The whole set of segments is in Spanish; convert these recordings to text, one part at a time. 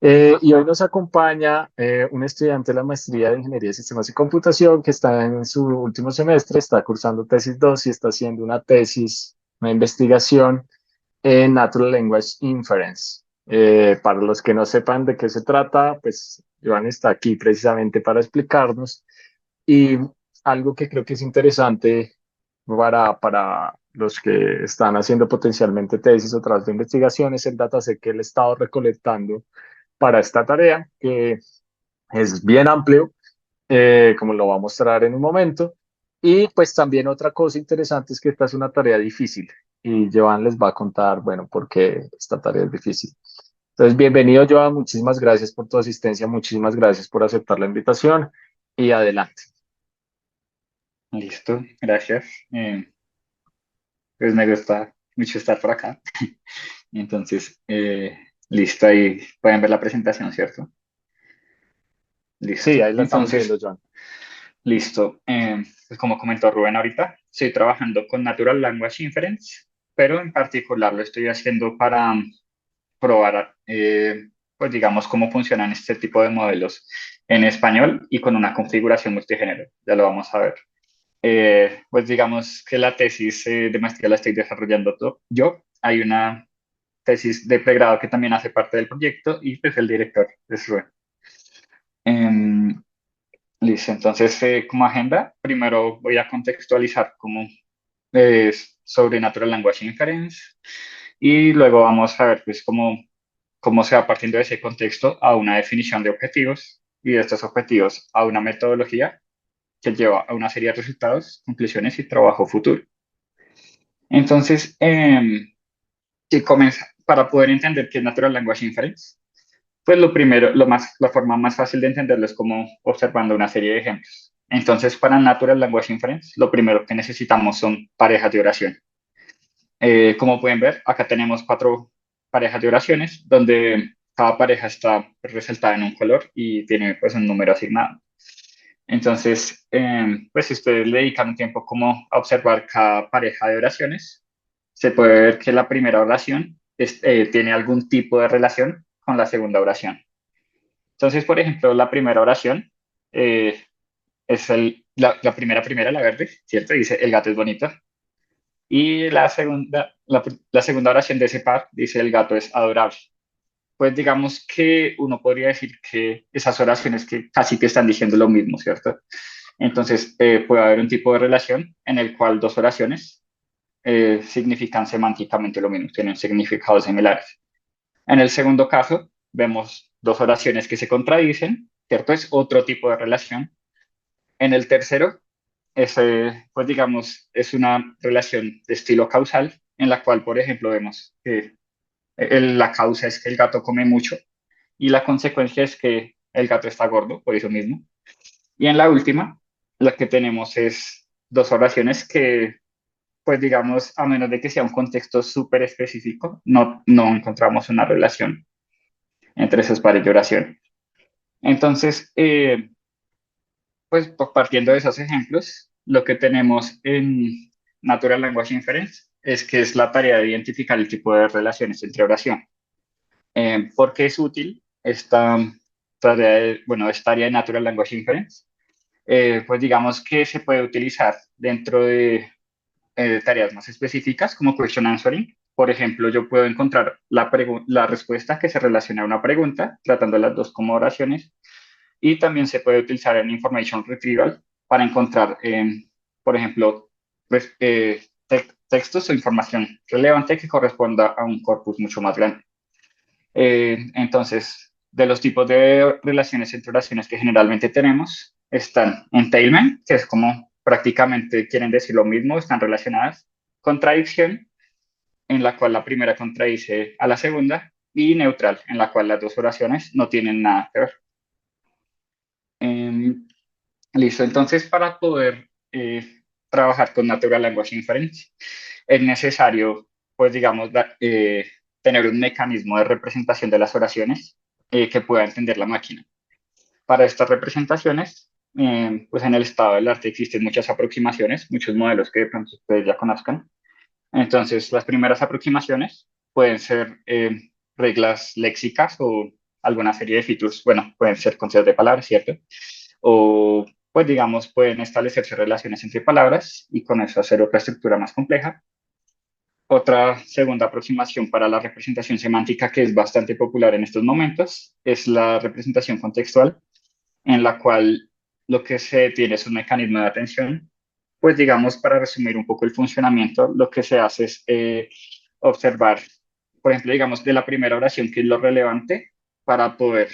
Y hoy nos acompaña un estudiante de la maestría de Ingeniería de Sistemas y Computación que está en su último semestre, está cursando tesis 2 y está haciendo una tesis, una investigación en Natural Language Inference. Para los que no sepan de qué se trata, pues Joan está aquí precisamente para explicarnos. Y algo que creo que es interesante para los que están haciendo potencialmente tesis o trabajos de investigación es el dataset que él ha estado recolectando para esta tarea, que es bien amplio, como lo va a mostrar en un momento. Y pues también otra cosa interesante es que esta es una tarea difícil y Joan les va a contar, bueno, por qué esta tarea es difícil. Entonces, bienvenido, Joan, muchísimas gracias por tu asistencia, muchísimas gracias por aceptar la invitación y adelante. Listo, gracias. Pues me gusta mucho estar por acá. Entonces, listo, ahí pueden ver la presentación, ¿cierto? Sí, Listo. ahí la estamos viendo, Entonces, Joan. listo. Pues como comentó Rubén ahorita, estoy trabajando con Natural Language Inference, pero en particular lo estoy haciendo para probar, pues digamos, cómo funcionan este tipo de modelos en español y con una configuración multigénero. Ya lo vamos a ver. Pues digamos que la tesis de maestría la estoy desarrollando yo. Hay una tesis de pregrado que también hace parte del proyecto y pues el director es Rubén. Em, Listo, entonces como agenda, primero voy a contextualizar cómo es sobre Natural Language Inference y luego vamos a ver pues cómo se va partiendo de ese contexto a una definición de objetivos y de estos objetivos a una metodología que lleva a una serie de resultados, conclusiones y trabajo futuro. Entonces, si para poder entender qué es Natural Language Inference, pues lo primero, la forma más fácil de entenderlo es como observando una serie de ejemplos. Entonces, para Natural Language Inference, lo primero que necesitamos son parejas de oración. Como pueden ver, acá tenemos cuatro parejas de oraciones, donde cada pareja está resaltada en un color y tiene pues un número asignado. Entonces, pues si ustedes le dedican un tiempo como a observar cada pareja de oraciones, se puede ver que la primera oración tiene algún tipo de relación con la segunda oración. Entonces, por ejemplo, la primera oración eh, es la primera, la verde, ¿cierto? Dice, el gato es bonito. Y la segunda oración de ese par dice, el gato es adorable. Pues digamos que uno podría decir que esas oraciones que casi que están diciendo lo mismo, ¿cierto? Entonces, puede haber un tipo de relación en el cual dos oraciones significan semánticamente lo mismo, tienen significados similares. En el segundo caso, vemos dos oraciones que se contradicen, ¿cierto? Es otro tipo de relación. En el tercero, pues digamos, es una relación de estilo causal, en la cual, por ejemplo, vemos que la causa es que el gato come mucho y la consecuencia es que el gato está gordo, por eso mismo. Y en la última, la que tenemos es dos oraciones que, pues digamos, a menos de que sea un contexto súper específico, no encontramos una relación entre esos pares de oración. Entonces, pues partiendo de esos ejemplos, lo que tenemos en Natural Language Inference es que es la tarea de identificar el tipo de relaciones entre oración. ¿Por qué es útil esta esta área de Natural Language Inference? Pues digamos que se puede utilizar dentro de tareas más específicas como question answering. Por ejemplo, yo puedo encontrar la respuesta que se relaciona a una pregunta, tratando las dos como oraciones, y también se puede utilizar en information retrieval para encontrar, por ejemplo, textos o información relevante que corresponda a un corpus mucho más grande. Entonces, de los tipos de relaciones entre oraciones que generalmente tenemos, están entailment, que es como prácticamente quieren decir lo mismo, están relacionadas, contradicción, en la cual la primera contradice a la segunda, y neutral, en la cual las dos oraciones no tienen nada que ver. Em, Listo, entonces para poder trabajar con Natural Language Inference es necesario, pues digamos, tener un mecanismo de representación de las oraciones que pueda entender la máquina. Para estas representaciones, pues en el estado del arte existen muchas aproximaciones, muchos modelos que de pronto ustedes ya conozcan. Entonces, las primeras aproximaciones pueden ser reglas léxicas o alguna serie de features, bueno, pueden ser conceptos de palabras, ¿cierto? O, pues digamos, pueden establecerse relaciones entre palabras y con eso hacer otra estructura más compleja. Otra segunda aproximación para la representación semántica que es bastante popular en estos momentos es la representación contextual, en la cual lo que se tiene es un mecanismo de atención. Pues digamos, para resumir un poco el funcionamiento, lo que se hace es observar, por ejemplo, digamos, de la primera oración, que es lo relevante para poder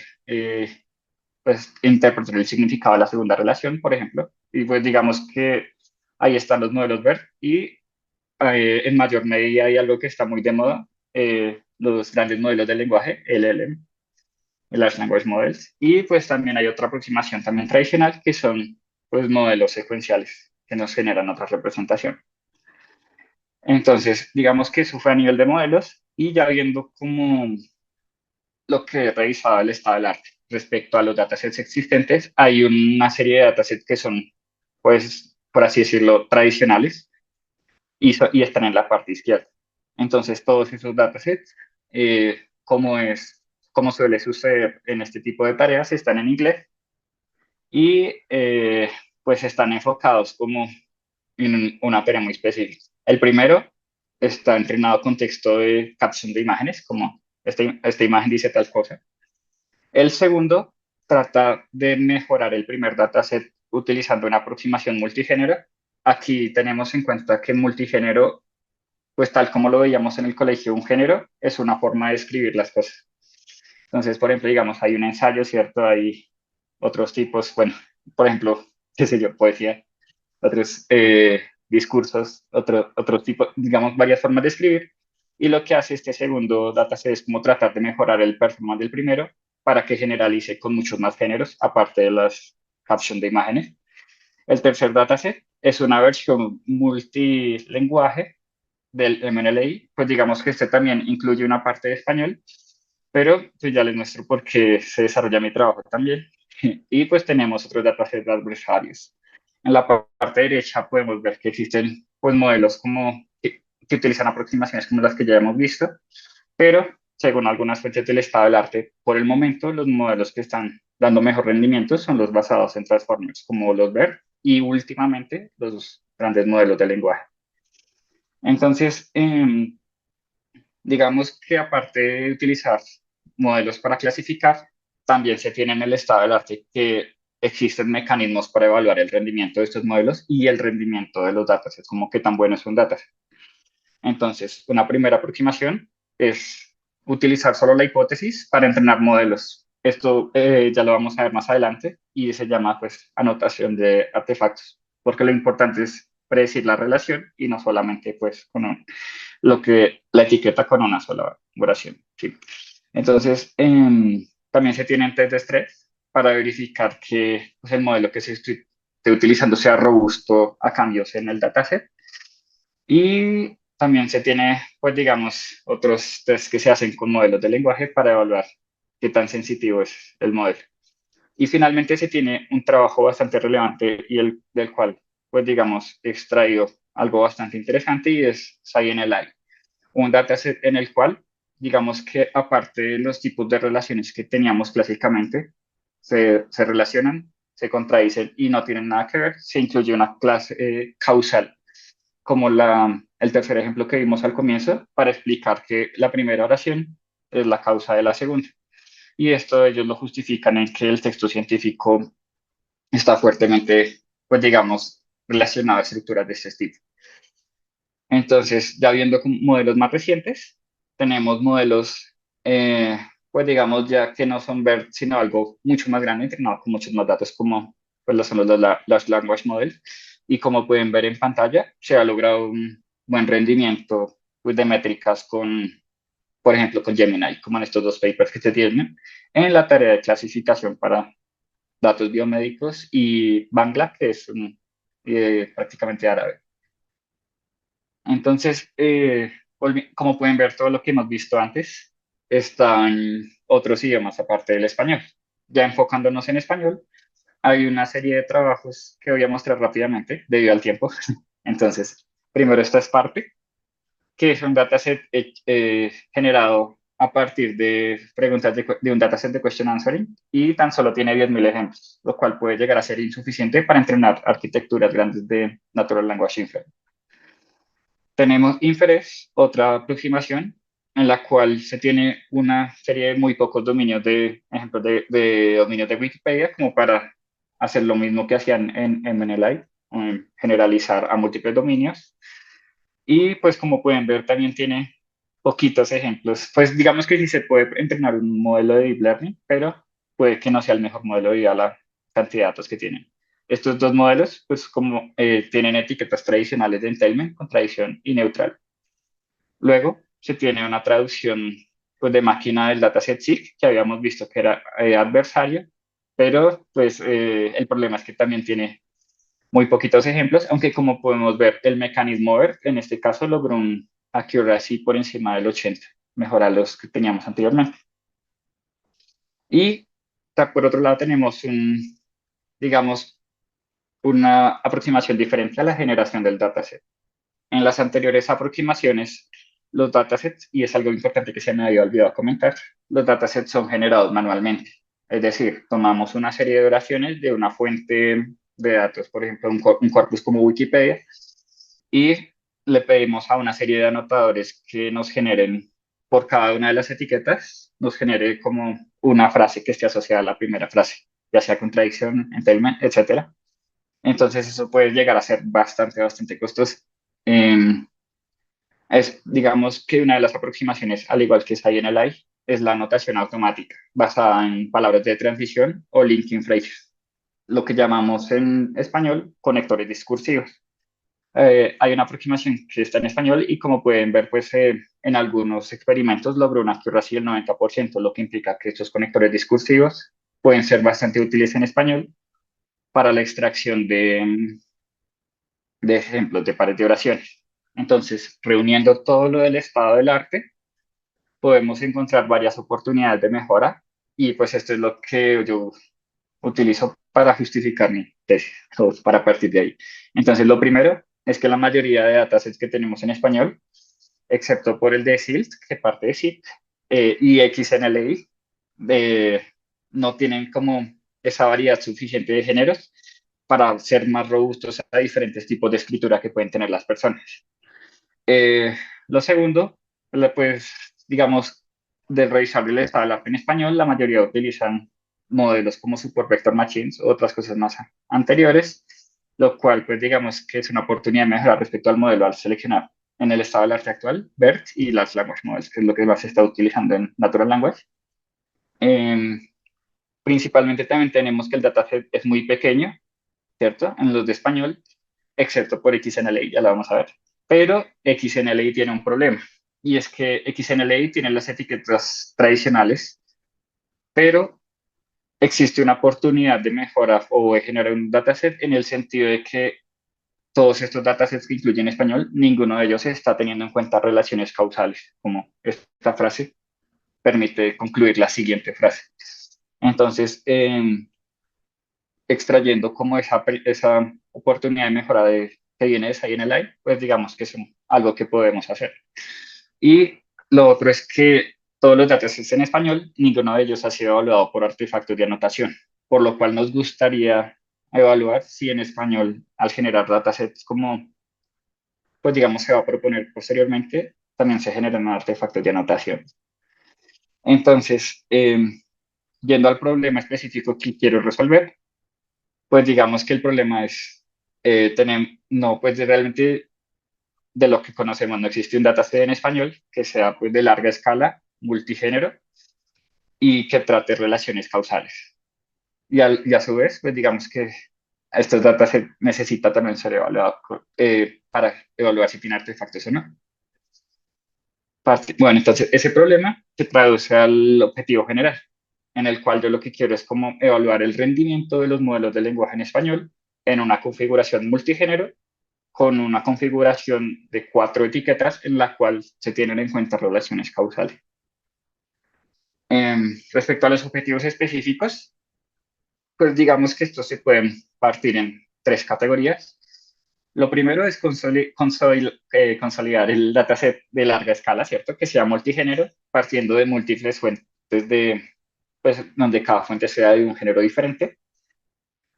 pues, interpretar el significado de la segunda relación, por ejemplo. Y pues digamos que ahí están los modelos BERT y en mayor medida hay algo que está muy de moda, los grandes modelos de lenguaje, LLM, Large Language Models, y pues también hay otra aproximación también tradicional que son pues modelos secuenciales que nos generan otra representación. Entonces, digamos que eso fue a nivel de modelos y ya viendo como lo que he revisado el estado del arte respecto a los datasets existentes, hay una serie de datasets que son, pues, por así decirlo, tradicionales y están en la parte izquierda. Entonces, todos esos datasets, como es, como suele suceder en este tipo de tareas, están en inglés y pues están enfocados como en una tarea muy específica. El primero está entrenado con texto de caption de imágenes, como esta imagen dice tal cosa. El segundo trata de mejorar el primer dataset utilizando una aproximación multigénero. Aquí tenemos en cuenta que multigénero, pues tal como lo veíamos en el colegio, un género es una forma de escribir las cosas. Entonces, por ejemplo, digamos, hay un ensayo, ¿cierto? Hay otros tipos, bueno, por ejemplo, qué sé yo, poesía, otros discursos, otro tipo, digamos, varias formas de escribir. Y lo que hace este segundo dataset es como tratar de mejorar el performance del primero para que generalice con muchos más géneros, aparte de las captions de imágenes. El tercer dataset es una versión multilenguaje del MLA, pues digamos que este también incluye una parte de español, pero pues ya les muestro por qué se desarrolla mi trabajo también. Y pues tenemos otros datasets adversarios. En la parte derecha podemos ver que existen pues modelos como que utilizan aproximaciones como las que ya hemos visto, pero según algunas fuentes del estado del arte, por el momento los modelos que están dando mejor rendimiento son los basados en transformers, como los BERT y últimamente los grandes modelos de lenguaje. Entonces, digamos que aparte de utilizar modelos para clasificar, también se tiene en el estado del arte que existen mecanismos para evaluar el rendimiento de estos modelos y el rendimiento de los datasets, como qué tan bueno es un dataset. Entonces, una primera aproximación es utilizar solo la hipótesis para entrenar modelos. Esto ya lo vamos a ver más adelante y se llama pues anotación de artefactos, porque lo importante es predecir la relación y no solamente pues con lo que la etiqueta con una sola oración. ¿Sí? Entonces, también se tienen test de estrés para verificar que pues, el modelo que se esté utilizando sea robusto a cambios en el dataset. Y también se tiene, pues digamos, otros test que se hacen con modelos de lenguaje para evaluar qué tan sensitivo es el modelo. Y finalmente se tiene un trabajo bastante relevante y del cual, pues digamos, he extraído algo bastante interesante y es SciNLI, un dataset en el cual, digamos que aparte de los tipos de relaciones que teníamos clásicamente, se relacionan, se contradicen y no tienen nada que ver, se incluye una clase causal, como el tercer ejemplo que vimos al comienzo, para explicar que la primera oración es la causa de la segunda. Y esto ellos lo justifican en que el texto científico está fuertemente, pues digamos, relacionado a estructuras de este tipo. Entonces, ya viendo modelos más recientes, tenemos modelos, pues digamos, ya que no son BERT, sino algo mucho más grande, entrenado con muchos más datos, como pues, lo son los Large Language Models. Y como pueden ver en pantalla, se ha logrado un buen rendimiento pues, de métricas con, por ejemplo, con Gemini, como en estos dos papers que se tienen, en la tarea de clasificación para datos biomédicos y Bangla, que es prácticamente árabe. Entonces, como pueden ver, todo lo que hemos visto antes está en otros idiomas aparte del español. Ya enfocándonos en español, hay una serie de trabajos que voy a mostrar rápidamente debido al tiempo. Entonces, primero esta es parte, que es un dataset generado a partir de preguntas de un dataset de question answering y tan solo tiene 10.000 ejemplos, lo cual puede llegar a ser insuficiente para entrenar arquitecturas grandes de Natural Language Inference. Tenemos Inference, otra aproximación en la cual se tiene una serie de muy pocos dominios de ejemplos de dominios de Wikipedia como para hacer lo mismo que hacían en MNLI, generalizar a múltiples dominios. Y pues como pueden ver también tiene poquitos ejemplos. Pues digamos que sí se puede entrenar un modelo de deep learning, pero puede que no sea el mejor modelo debido a la cantidad de datos que tienen. Estos dos modelos, pues como tienen etiquetas tradicionales de entailment, contradicción y neutral. Luego se tiene una traducción pues, de máquina del dataset SIG, que habíamos visto que era adversario, pero pues el problema es que también tiene muy poquitos ejemplos, aunque como podemos ver, el mecanismo BERT en este caso logró un accuracy por encima del 80, mejor a los que teníamos anteriormente. Y por otro lado tenemos digamos, una aproximación diferente a la generación del dataset. En las anteriores aproximaciones, los datasets, y es algo importante que se me había olvidado comentar, los datasets son generados manualmente. Es decir, tomamos una serie de oraciones de una fuente de datos, por ejemplo, un corpus como Wikipedia, y le pedimos a una serie de anotadores que nos generen por cada una de las etiquetas, nos genere como una frase que esté asociada a la primera frase, ya sea contradicción, entailment, etcétera. Entonces eso puede llegar a ser bastante costoso. Eh, digamos que una de las aproximaciones, al igual que es INLI, es la anotación automática, basada en palabras de transición o linking phrases, lo que llamamos en español conectores discursivos. Hay una aproximación que está en español y como pueden ver, pues en algunos experimentos logró una accuracy del 90%, lo que implica que estos conectores discursivos pueden ser bastante útiles en español para la extracción de ejemplos de pares de oraciones. Entonces, reuniendo todo lo del estado del arte, podemos encontrar varias oportunidades de mejora y pues esto es lo que yo utilizo para justificar mi tesis o para partir de ahí. Entonces, lo primero es que la mayoría de datasets que tenemos en español, excepto por el de SILT, que parte de SILT, y XNLI, no tienen como esa variedad suficiente de géneros para ser más robustos a diferentes tipos de escritura que pueden tener las personas. Lo segundo, pues digamos, del revisar el estado del arte en español, la mayoría utilizan modelos como Support Vector Machines o otras cosas más anteriores, lo cual pues digamos que es una oportunidad de mejorar respecto al modelo al seleccionar en el estado del arte actual, BERT y Large Language Models, que es lo que más se está utilizando en Natural Language. Principalmente también tenemos que el dataset es muy pequeño, ¿cierto? En los de español, excepto por XNLI, ya lo vamos a ver. Pero XNLI tiene un problema, y es que XNLI tiene las etiquetas tradicionales, pero existe una oportunidad de mejora o de generar un dataset en el sentido de que todos estos datasets que incluyen español, ninguno de ellos está teniendo en cuenta relaciones causales, como esta frase permite concluir la siguiente frase. Entonces, extrayendo como esa oportunidad de mejora que viene de SciNLI, pues digamos que es algo que podemos hacer. Y lo otro es que todos los datasets en español, ninguno de ellos ha sido evaluado por artefactos de anotación, por lo cual nos gustaría evaluar si en español, al generar datasets como, pues digamos, se va a proponer posteriormente, también se generan artefactos de anotación. Entonces, yendo al problema específico que quiero resolver, pues digamos que el problema es, no, pues realmente de lo que conocemos no existe un dataset en español que sea pues de larga escala, multigénero y que trate relaciones causales. Y a su vez, pues digamos que estos datasets necesita también ser evaluados para evaluar si tiene artefactos o no. Bueno, entonces ese problema se traduce al objetivo general, en el cual yo lo que quiero es como evaluar el rendimiento de los modelos de lenguaje en español en una configuración multigénero con una configuración de 4 etiquetas en la cual se tienen en cuenta relaciones causales. Respecto a los objetivos específicos, pues digamos que estos se pueden partir en 3 categorías. Lo primero es consolidar el dataset de larga escala, ¿cierto? Que sea multigénero, partiendo de múltiples fuentes pues, donde cada fuente sea de un género diferente.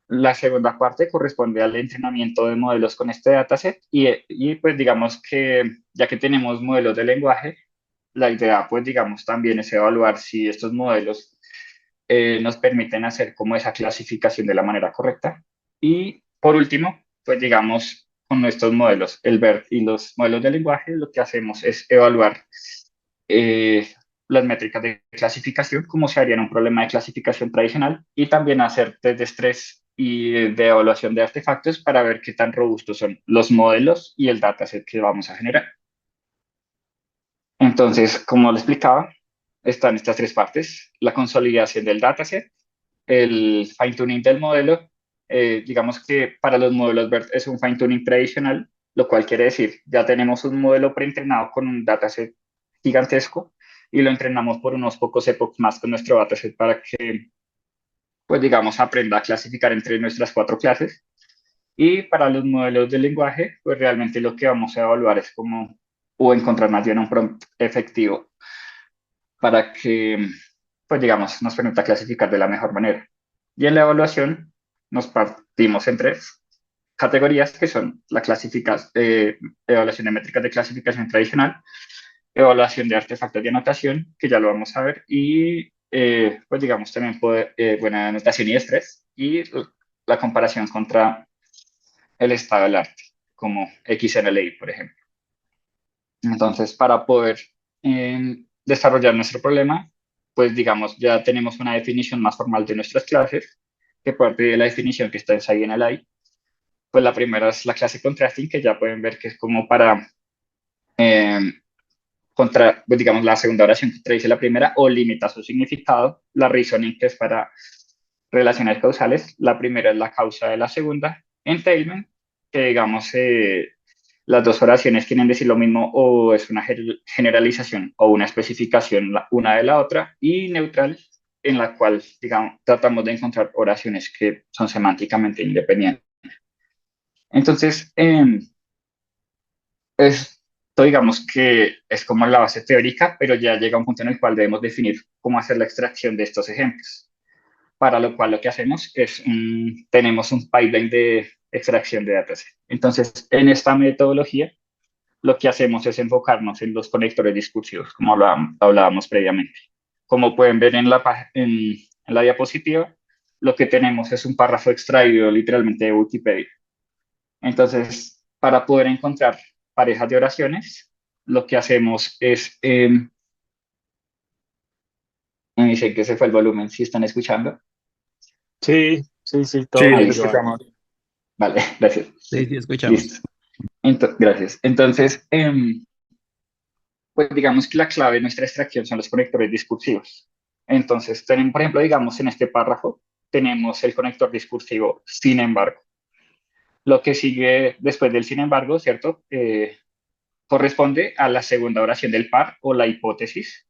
La segunda parte corresponde al entrenamiento de modelos con este dataset y pues digamos que ya que tenemos modelos de lenguaje, la idea pues digamos también es evaluar si estos modelos nos permiten hacer como esa clasificación de la manera correcta. Y por último, pues digamos con estos modelos, el BERT y los modelos de lenguaje, lo que hacemos es evaluar eh, las métricas de clasificación, como se haría en un problema de clasificación tradicional, y también hacer test de estrés y de evaluación de artefactos para ver qué tan robustos son los modelos y el dataset que vamos a generar. Entonces, como lo explicaba, están estas tres partes: la consolidación del dataset, el fine-tuning del modelo. Digamos que para los modelos BERT es un fine-tuning tradicional, lo cual quiere decir, ya tenemos un modelo preentrenado con un dataset gigantesco y lo entrenamos por unos pocos epochs más con nuestro dataset para que, pues digamos, aprenda a clasificar entre nuestras cuatro clases. Y para los modelos de lenguaje, pues realmente lo que vamos a evaluar es cómo, o encontrar más bien un prompt efectivo para que, pues digamos, nos permita clasificar de la mejor manera. Y en la evaluación nos partimos en tres categorías que son la evaluación de métricas de clasificación tradicional, evaluación de artefactos de anotación, que ya lo vamos a ver, y pues digamos también buena anotación y estrés, y la comparación contra el estado del arte, como XMLI, por ejemplo. Entonces, para poder desarrollar nuestro problema, pues digamos, ya tenemos una definición más formal de nuestras clases, que parte de la definición que está ahí en el AI. Pues la primera es la clase contrasting, que ya pueden ver que es como para, eh, pues digamos, la segunda oración que contradice la primera o limita su significado. La reasoning, que es para relaciones causales. La primera es la causa de la segunda. Entailment, que digamos, las dos oraciones quieren decir lo mismo o es una generalización o una especificación una de la otra. Y neutral, en la cual, digamos, tratamos de encontrar oraciones que son semánticamente independientes. Entonces, esto digamos que es como la base teórica, pero ya llega un punto en el cual debemos definir cómo hacer la extracción de estos ejemplos. Para lo cual lo que hacemos es, tenemos un pipeline de extracción de datos. Entonces, en esta metodología, lo que hacemos es enfocarnos en los conectores discursivos, como hablábamos previamente. Como pueden ver en la diapositiva, lo que tenemos es un párrafo extraído literalmente de Wikipedia. Entonces, para poder encontrar parejas de oraciones, lo que hacemos es, me dicen que se fue el volumen, si están escuchando. Sí, sí, sí, Sí, todo Ah, te bien, listo. Joan. escuchamos. Vale, gracias. Sí, sí, escuchamos. Listo. Gracias. Entonces, pues digamos que la clave de nuestra extracción son los conectores discursivos. Entonces, tenemos, por ejemplo, digamos en este párrafo, tenemos el conector discursivo sin embargo. Lo que sigue después del sin embargo, ¿cierto? Corresponde a la segunda oración del par o la hipótesis.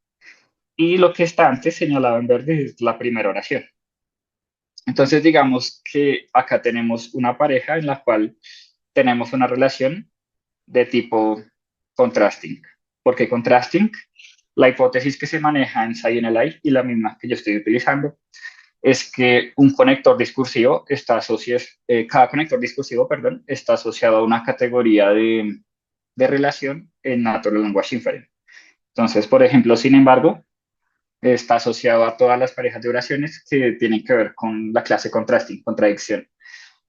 Y lo que está antes señalado en verde es la primera oración. Entonces, digamos que acá tenemos una pareja en la cual tenemos una relación de tipo contrasting. ¿Por qué contrasting? La hipótesis que se maneja en SciNLI y la misma que yo estoy utilizando es que un conector discursivo está asociado, cada conector discursivo, perdón, está asociado a una categoría de relación en Natural Language Inference. Entonces, por ejemplo, sin embargo, está asociado a todas las parejas de oraciones que tienen que ver con la clase contrasting, contradicción.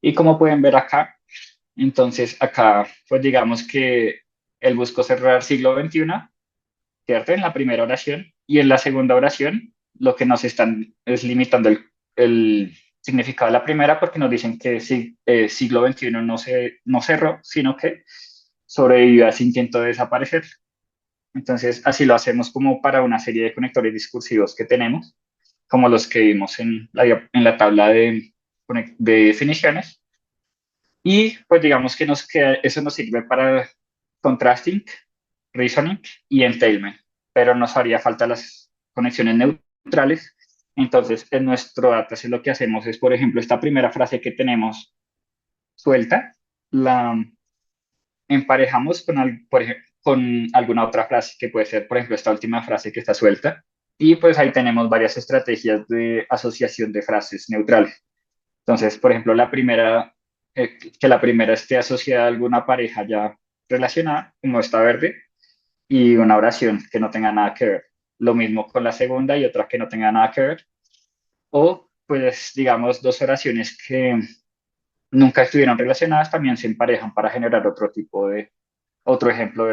Y como pueden ver acá, entonces acá, pues digamos que él buscó cerrar siglo XXI, ¿cierto? En la primera oración y en la segunda oración lo que nos están es limitando el significado de la primera porque nos dicen que siglo XXI no cerró, sino que sobrevivió a ese intento de desaparecer. Entonces, así lo hacemos como para una serie de conectores discursivos que tenemos, como los que vimos en la tabla de definiciones. Y pues digamos que eso nos sirve para contrasting, reasoning y entailment, pero nos haría falta las conexiones neutrales. Entonces, en nuestro dataset lo que hacemos es, por ejemplo, esta primera frase que tenemos suelta, la emparejamos con alguna otra frase que puede ser, por ejemplo, esta última frase que está suelta. Y pues ahí tenemos varias estrategias de asociación de frases neutrales. Entonces, por ejemplo, que la primera esté asociada a alguna pareja ya relacionada, como está verde, y una oración que no tenga nada que ver. Lo mismo con la segunda y otra que no tenga nada que ver. O, pues, digamos, dos oraciones que nunca estuvieron relacionadas también se emparejan para generar otro ejemplo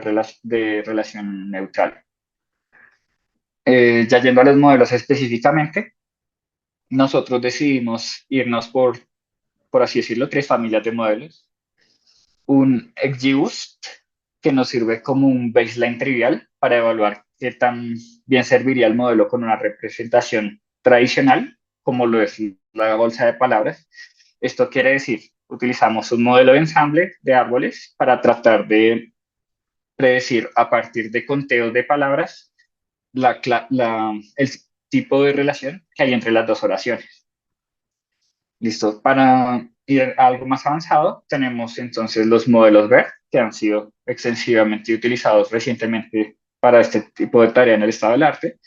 de relación neutral. Ya yendo a los modelos específicamente, nosotros decidimos irnos por así decirlo, tres familias de modelos. Un XGBoost, que nos sirve como un baseline trivial para evaluar qué tan bien serviría el modelo con una representación tradicional, como lo es la bolsa de palabras. Esto quiere decir, utilizamos un modelo de ensamble de árboles para tratar de predecir a partir de conteos de palabras el tipo de relación que hay entre las dos oraciones. Listo. Para ir a algo más avanzado, tenemos entonces los modelos BERT, que han sido extensivamente utilizados recientemente para este tipo de tarea en el estado del arte.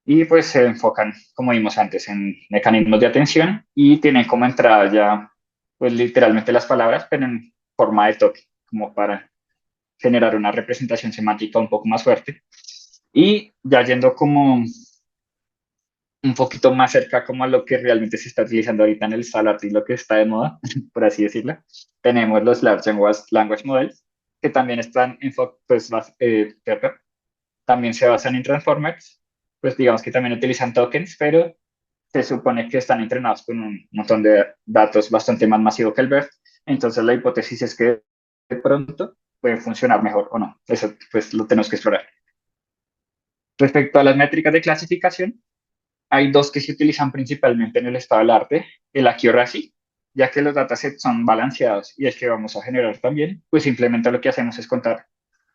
Y pues se enfocan, como vimos antes, en mecanismos de atención y tienen como entrada ya, pues literalmente las palabras, pero en forma de toque, como para generar una representación semántica un poco más fuerte. Y ya yendo como un poquito más cerca como a lo que realmente se está utilizando ahorita en el Salart y lo que está de moda, por así decirlo. Tenemos los Large Language Models, que también también se basan en Transformers, pues digamos que también utilizan tokens, pero se supone que están entrenados con un montón de datos bastante más masivo que el BERT. Entonces la hipótesis es que de pronto puede funcionar mejor o no. Eso pues lo tenemos que explorar. Respecto a las métricas de clasificación, hay dos que se utilizan principalmente en el estado del arte, el accuracy, ya que los datasets son balanceados y es que vamos a generar también, pues simplemente lo que hacemos es contar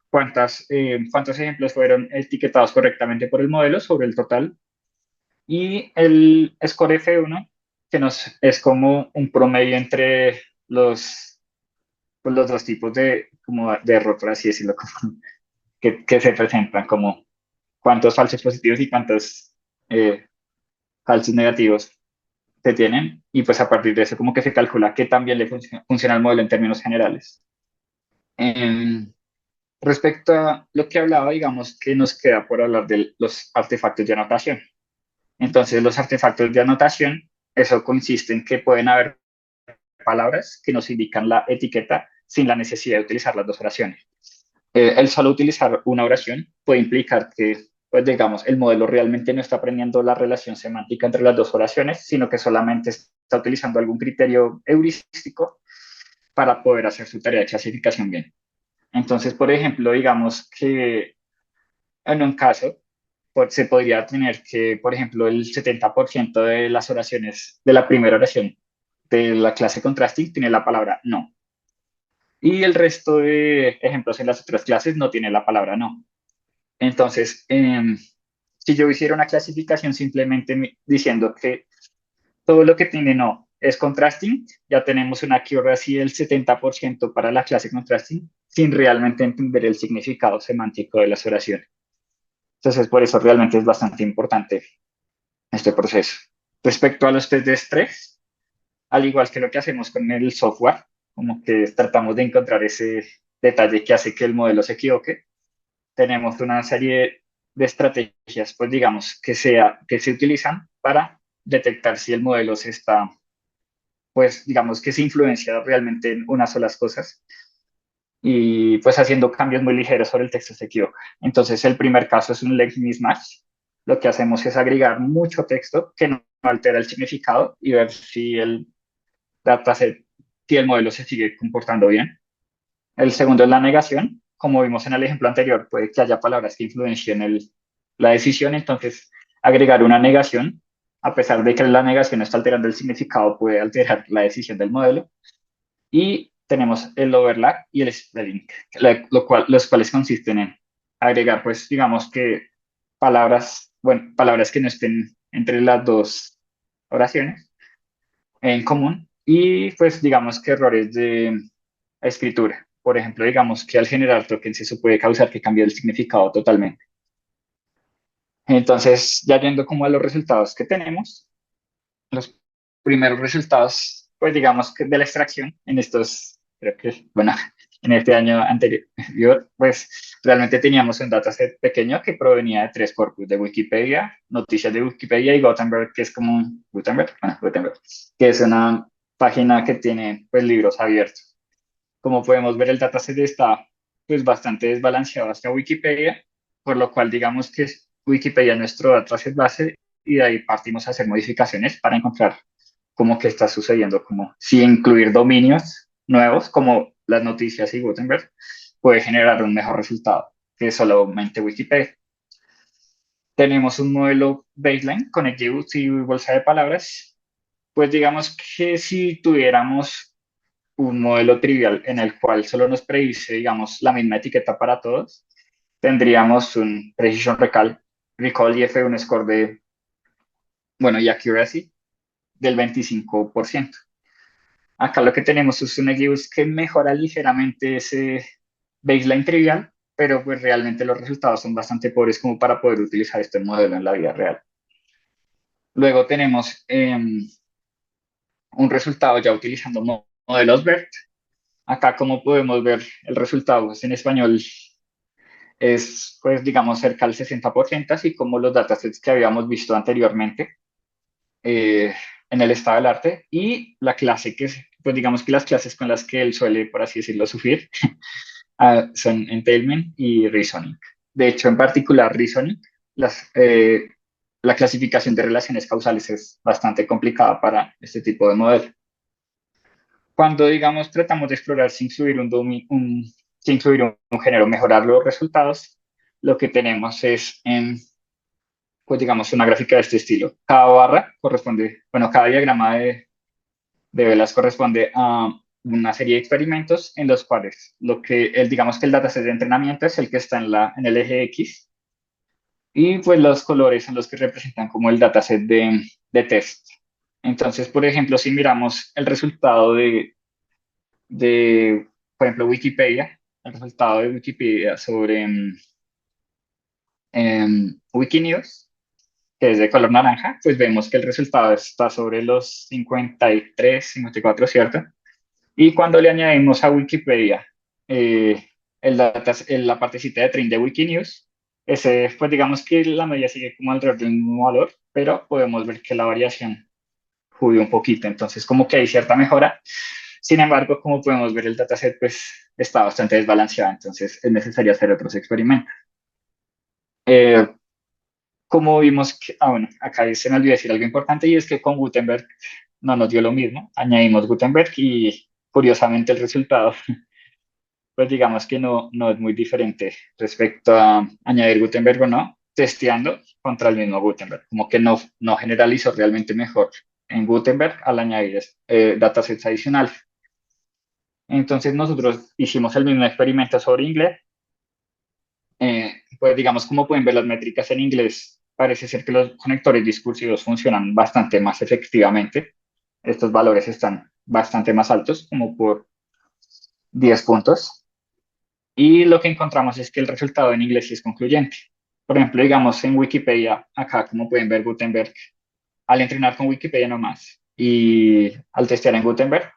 cuántos ejemplos fueron etiquetados correctamente por el modelo sobre el total, y el score F1, que es como un promedio entre los dos tipos como de error, por así decirlo, que se presentan, como cuántos falsos positivos y cuántos falsos negativos se tienen, y pues a partir de eso como que se calcula qué tan bien le funciona el modelo en términos generales. Em, Respecto a lo que hablaba, digamos que nos queda por hablar de los artefactos de anotación. Entonces, los artefactos de anotación, eso consiste en que pueden haber palabras que nos indican la etiqueta sin la necesidad de utilizar las dos oraciones. El solo utilizar una oración puede implicar que, pues digamos, el modelo realmente no está aprendiendo la relación semántica entre las dos oraciones, sino que solamente está utilizando algún criterio heurístico para poder hacer su tarea de clasificación bien. Entonces, por ejemplo, digamos que en un caso se podría tener que, por ejemplo, el 70% de las oraciones de la primera oración de la clase contrasting tiene la palabra no. Y el resto de ejemplos en las otras clases no tiene la palabra no. Entonces, si yo hiciera una clasificación simplemente diciendo que todo lo que tiene no es contrasting, ya tenemos una accuracy del 70% para la clase contrasting, sin realmente entender el significado semántico de las oraciones. Entonces, por eso realmente es bastante importante este proceso. Respecto a los test de estrés, al igual que lo que hacemos con el software, como que tratamos de encontrar ese detalle que hace que el modelo se equivoque, tenemos una serie de estrategias, pues digamos, que se utilizan para detectar si el modelo se está, pues digamos, que se influencia realmente en unas solas cosas y pues haciendo cambios muy ligeros sobre el texto se equivoca. Entonces, el primer caso es un length mismatch. Lo que hacemos es agregar mucho texto que no altera el significado y ver si dataset, si el modelo se sigue comportando bien. El segundo es la negación. Como vimos en el ejemplo anterior, puede que haya palabras que influencien la decisión, entonces agregar una negación, a pesar de que la negación está alterando el significado, puede alterar la decisión del modelo. Y tenemos el overlap y el spelling, los cuales consisten en agregar, pues digamos que palabras que no estén entre las dos oraciones en común y pues digamos que errores de escritura. por ejemplo, digamos que al generar tokens eso puede causar que cambie el significado totalmente. Entonces, ya yendo como a los resultados que tenemos, los primeros resultados, pues digamos que de la extracción en estos, creo que, bueno, en este año anterior, pues realmente teníamos un dataset pequeño que provenía de tres corpus, de Wikipedia, noticias de Wikipedia y Gutenberg, que es como Gutenberg, que es una página que tiene pues libros abiertos. Como podemos ver, el dataset está pues bastante desbalanceado hasta Wikipedia, por lo cual digamos que Wikipedia es nuestro dataset base y de ahí partimos a hacer modificaciones para encontrar cómo que está sucediendo, como si incluir dominios nuevos como las noticias y Gutenberg puede generar un mejor resultado que solamente Wikipedia. Tenemos un modelo baseline con XGBoost y bolsa de palabras. Pues digamos que si tuviéramos un modelo trivial en el cual solo nos predice, digamos, la misma etiqueta para todos, tendríamos un Precision Recall y F1 score de, bueno, y Accuracy del 25%. Acá lo que tenemos es un XGBoost que mejora ligeramente ese baseline trivial, pero pues realmente los resultados son bastante pobres como para poder utilizar este modelo en la vida real. Luego tenemos un resultado ya utilizando modelos BERT. Acá, como podemos ver, el resultado pues, en español es, pues, digamos, cerca del 60%, así como los datasets que habíamos visto anteriormente en el estado del arte. Y la clase que es, pues, digamos que las clases con las que él suele, por así decirlo, sufrir son entailment y reasoning. De hecho, en particular, reasoning, las, la clasificación de relaciones causales es bastante complicada para este tipo de modelo. Cuando, digamos, tratamos de explorar sin incluir un género, mejorar los resultados, lo que tenemos es, pues, digamos, una gráfica de este estilo. Cada barra corresponde, bueno, cada diagrama de velas corresponde a una serie de experimentos en los cuales digamos que el dataset de entrenamiento es el que está en el eje X y pues los colores son los que representan como el dataset de test. Entonces, por ejemplo, si miramos el resultado de, por ejemplo, Wikipedia, el resultado de Wikipedia sobre Wikinews, que es de color naranja, pues vemos que el resultado está sobre los 53, 54, ¿cierto? Y cuando le añadimos a Wikipedia la partecita de tren de Wikinews, ese, pues digamos que la media sigue como alrededor del mismo valor, pero podemos ver que la variación sube un poquito, entonces como que hay cierta mejora. Sin embargo, como podemos ver, el dataset pues está bastante desbalanceado, entonces es necesario hacer otros experimentos. Eh, como vimos que, bueno, acá se me olvidó decir algo importante y es que con Gutenberg no nos dio lo mismo. Añadimos Gutenberg y curiosamente el resultado, pues digamos que no es muy diferente respecto a añadir Gutenberg o no, testeando contra el mismo Gutenberg. Como que no generalizó realmente mejor en Gutenberg al añadir datasets adicionales. Entonces nosotros hicimos el mismo experimento sobre inglés. Pues digamos, como pueden ver las métricas en inglés, parece ser que los conectores discursivos funcionan bastante más efectivamente. Estos valores están bastante más altos, como por 10 puntos. Y lo que encontramos es que el resultado en inglés sí es concluyente. Por ejemplo, digamos en Wikipedia, acá como pueden ver Gutenberg, al entrenar con Wikipedia nomás y al testear en Gutenberg,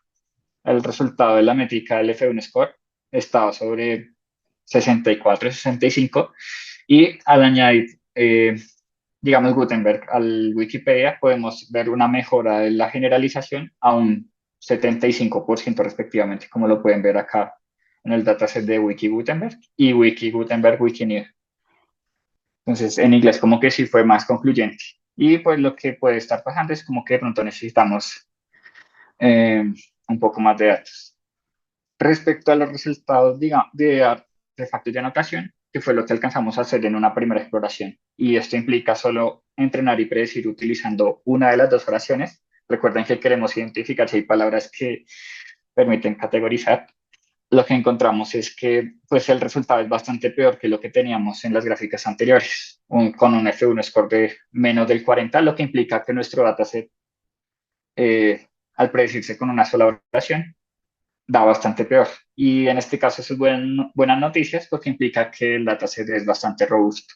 el resultado de la métrica del F1 Score estaba sobre 64, 65 y al añadir, digamos, Gutenberg al Wikipedia, podemos ver una mejora de la generalización a un 75% respectivamente, como lo pueden ver acá en el dataset de Wiki Gutenberg y Wiki Gutenberg Wikinews. Entonces, en inglés como que sí fue más concluyente. Y pues lo que puede estar pasando es como que de pronto necesitamos eh, un poco más de datos. Respecto a los resultados de artefactos de anotación, que fue lo que alcanzamos a hacer en una primera exploración. Y esto implica solo entrenar y predecir utilizando una de las dos oraciones. Recuerden que queremos identificar si hay palabras que permiten categorizar. Lo que encontramos es que pues, el resultado es bastante peor que lo que teníamos en las gráficas anteriores, con un F1 score de menos del 40, lo que implica que nuestro dataset, al predecirse con una sola oración, da bastante peor. Y en este caso eso es buenas noticias porque implica que el dataset es bastante robusto.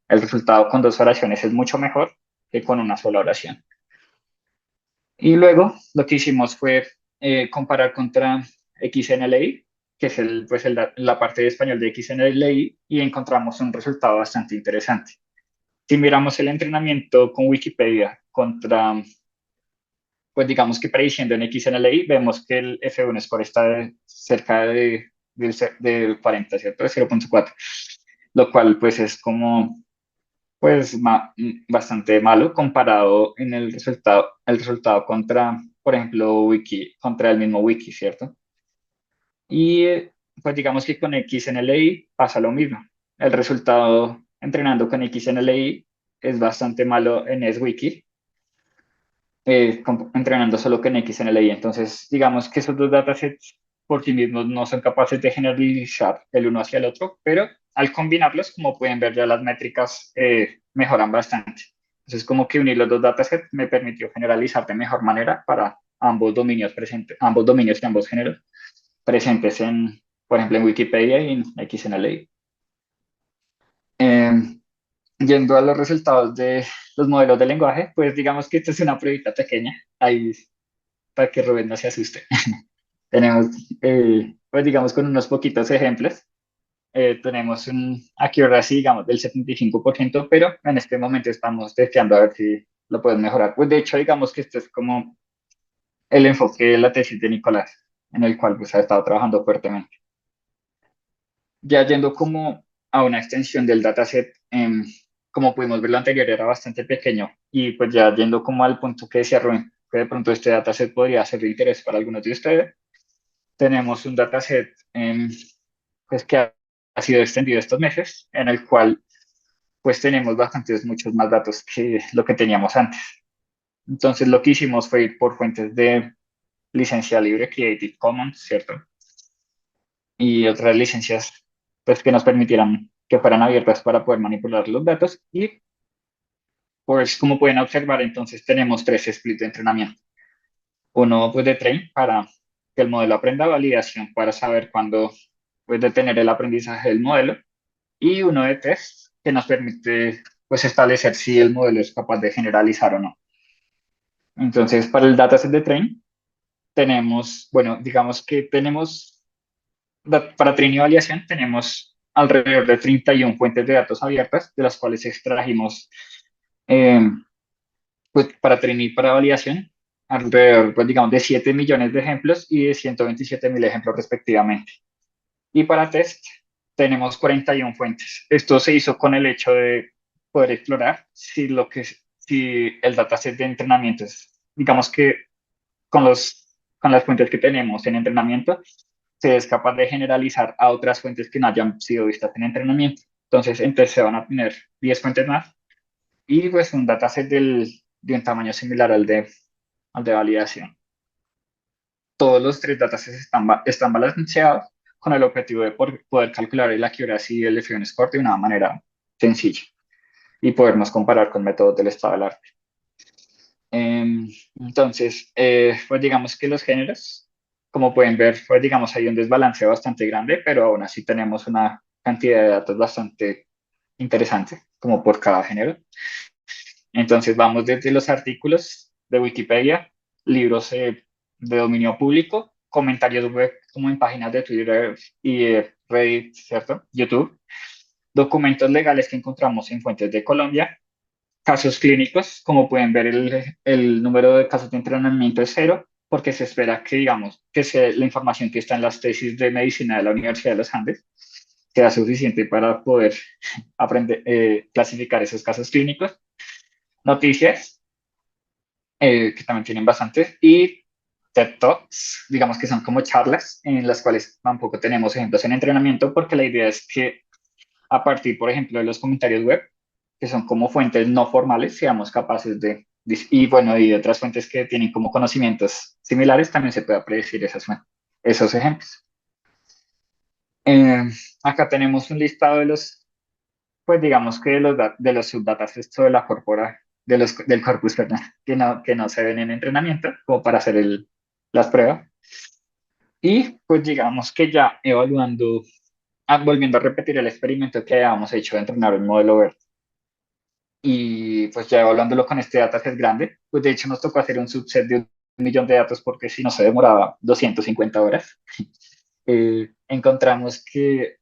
El resultado con dos oraciones es mucho mejor que con una sola oración. Y luego lo que hicimos fue comparar contra XNLI, que es la parte de español de XNLI, y encontramos un resultado bastante interesante. Si miramos el entrenamiento con Wikipedia contra, pues digamos que prediciendo en XNLI, vemos que el F1 score está cerca del 40, ¿cierto? De 0.4, lo cual pues es como pues bastante malo comparado en el resultado contra, por ejemplo, contra el mismo Wiki, ¿cierto? Y pues digamos que con XNLI pasa lo mismo. El resultado entrenando con XNLI es bastante malo en SWiki, entrenando solo con XNLI. Entonces, digamos que esos dos datasets por sí mismos no son capaces de generalizar el uno hacia el otro, pero al combinarlos, como pueden ver ya las métricas mejoran bastante. Entonces, como que unir los dos datasets me permitió generalizar de mejor manera para ambos dominios presentes, ambos dominios y ambos géneros presentes en, por ejemplo, en Wikipedia y en XNLI. Eh, Yendo a los resultados de los modelos de lenguaje, pues digamos que esta es una pruebita pequeña. Ahí para que Rubén no se asuste. Tenemos, pues digamos, con unos poquitos ejemplos, tenemos un accuracy, digamos, del 75%, pero en este momento estamos testeando a ver si lo pueden mejorar. Pues de hecho, digamos que este es como el enfoque de la tesis de Nicolás, en el cual pues ha estado trabajando fuertemente. Ya yendo como a una extensión del dataset, como pudimos ver lo anterior, era bastante pequeño y pues ya yendo como al punto que decía Rubén, que de pronto este dataset podría ser de interés para algunos de ustedes. Tenemos un dataset pues que ha sido extendido estos meses, en el cual pues tenemos muchos más datos que lo que teníamos antes. Entonces lo que hicimos fue ir por fuentes de licencia libre, Creative Commons, ¿cierto? Y otras licencias pues que nos permitieran que fueran abiertas para poder manipular los datos. Y pues como pueden observar, entonces tenemos tres splits de entrenamiento. Uno pues de train para que el modelo aprenda, validación para saber cuándo pues detener el aprendizaje del modelo, y uno de test que nos permite pues establecer si el modelo es capaz de generalizar o no. Entonces, para el dataset de train tenemos, bueno, digamos que tenemos, para train y validación tenemos alrededor de 31 fuentes de datos abiertas, de las cuales extrajimos, eh, pues para train y para validación, alrededor, pues digamos, de 7 millones de ejemplos y de 127.000 ejemplos respectivamente. Y para test tenemos 41 fuentes. Esto se hizo con el hecho de poder explorar si el dataset de entrenamiento es, digamos que con las fuentes que tenemos en entrenamiento, se es capaz de generalizar a otras fuentes que no hayan sido vistas en entrenamiento. Entonces se van a tener 10 fuentes más y pues un dataset de un tamaño similar al de validación. Todos los tres datasets están balanceados con el objetivo de poder calcular el accuracy del F1 score de una manera sencilla y podernos comparar con métodos del estado del arte. Entonces, pues digamos que los géneros, como pueden ver, pues digamos hay un desbalance bastante grande, pero aún así tenemos una cantidad de datos bastante interesante, como por cada género. Entonces, vamos desde los artículos de Wikipedia, libros de dominio público, comentarios web como en páginas de Twitter y Reddit, ¿cierto? YouTube, documentos legales que encontramos en fuentes de Colombia, casos clínicos, como pueden ver, el número de casos de entrenamiento es cero, porque se espera que, digamos, la información que está en las tesis de medicina de la Universidad de los Andes sea suficiente para poder aprender, clasificar esos casos clínicos. Noticias, que también tienen bastantes, y TED Talks, digamos que son como charlas en las cuales tampoco tenemos ejemplos en entrenamiento, porque la idea es que a partir, por ejemplo, de los comentarios web, que son como fuentes no formales, seamos capaces y bueno, y de otras fuentes que tienen como conocimientos similares, también se pueda predecir esos ejemplos. Eh, Acá tenemos un listado de pues digamos que de los subdatasets de la corpora, del corpus, perdón, que no se ven en entrenamiento, como para hacer las pruebas. Y pues digamos que ya evaluando, volviendo a repetir el experimento que habíamos hecho de entrenar un modelo verde y pues ya evaluándolo con este dataset grande, pues de hecho nos tocó hacer un subset de 1 millón de datos porque si no se demoraba 250 horas. Encontramos que,